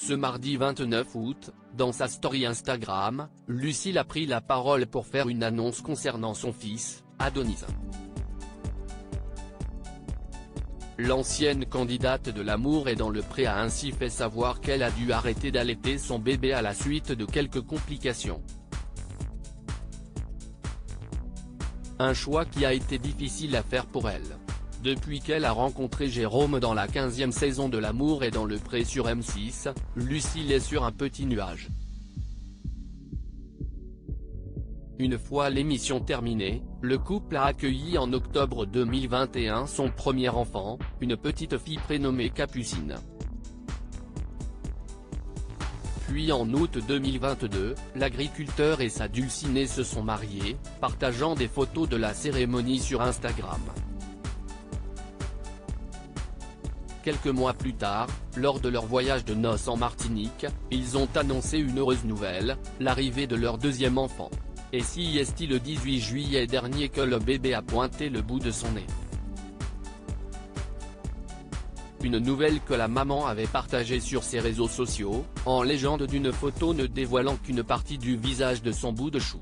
Ce mardi 29 août, dans sa story Instagram, Lucille a pris la parole pour faire une annonce concernant son fils, Adonis. L'ancienne candidate de L'amour est dans le pré a ainsi fait savoir qu'elle a dû arrêter d'allaiter son bébé à la suite de quelques complications. Un choix qui a été difficile à faire pour elle. Depuis qu'elle a rencontré Jérôme dans la 15e saison de L'amour est dans le pré sur M6, Lucille est sur un petit nuage. Une fois l'émission terminée, le couple a accueilli en octobre 2021 son premier enfant, une petite fille prénommée Capucine. Puis en août 2022, l'agriculteur et sa dulcinée se sont mariés, partageant des photos de la cérémonie sur Instagram. Quelques mois plus tard, lors de leur voyage de noces en Martinique, ils ont annoncé une heureuse nouvelle, l'arrivée de leur deuxième enfant. Et si est le 18 juillet dernier que le bébé a pointé le bout de son nez. Une nouvelle que la maman avait partagée sur ses réseaux sociaux, en légende d'une photo ne dévoilant qu'une partie du visage de son bout de chou.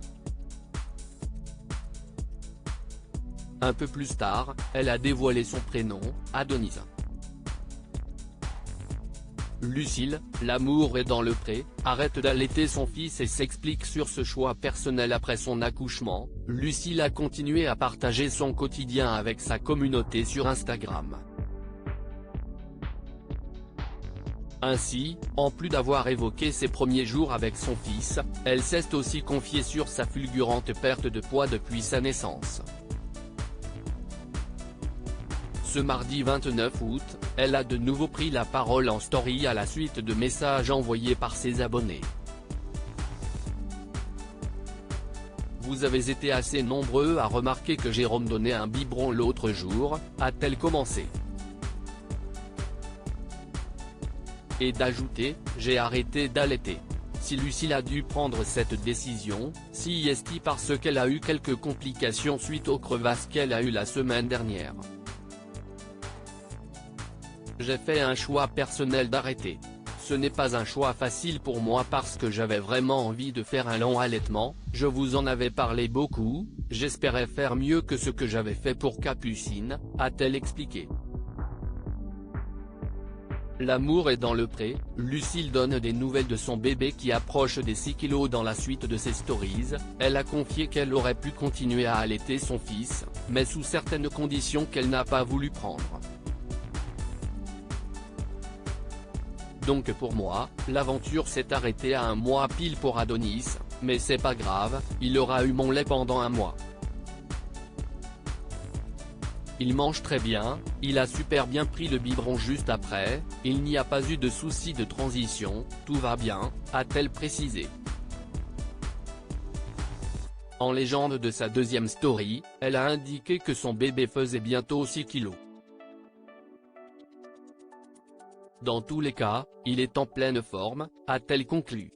Un peu plus tard, elle a dévoilé son prénom, Adonis. Lucille, L'amour est dans le pré, arrête d'allaiter son fils et s'explique sur ce choix personnel après son accouchement. Lucille a continué à partager son quotidien avec sa communauté sur Instagram. Ainsi, en plus d'avoir évoqué ses premiers jours avec son fils, elle s'est aussi confiée sur sa fulgurante perte de poids depuis sa naissance. Ce mardi 29 août, elle a de nouveau pris la parole en story à la suite de messages envoyés par ses abonnés. Vous avez été assez nombreux à remarquer que Jérôme donnait un biberon l'autre jour, a-t-elle commencé. Et d'ajouter, j'ai arrêté d'allaiter. Si Lucille a dû prendre cette décision, si est parce qu'elle a eu quelques complications suite aux crevasses qu'elle a eues la semaine dernière. J'ai fait un choix personnel d'arrêter. Ce n'est pas un choix facile pour moi parce que j'avais vraiment envie de faire un long allaitement, je vous en avais parlé beaucoup, j'espérais faire mieux que ce que j'avais fait pour Capucine, a-t-elle expliqué. L'amour est dans le pré, Lucille donne des nouvelles de son bébé qui approche des 6 kilos dans la suite de ses stories, elle a confié qu'elle aurait pu continuer à allaiter son fils, mais sous certaines conditions qu'elle n'a pas voulu prendre. Donc pour moi, l'aventure s'est arrêtée à 1 mois pile pour Adonis, mais c'est pas grave, il aura eu mon lait pendant 1 mois. Il mange très bien, il a super bien pris le biberon juste après, il n'y a pas eu de souci de transition, tout va bien, a-t-elle précisé. En légende de sa deuxième story, elle a indiqué que son bébé faisait bientôt 6 kilos. Dans tous les cas, il est en pleine forme, a-t-elle conclu.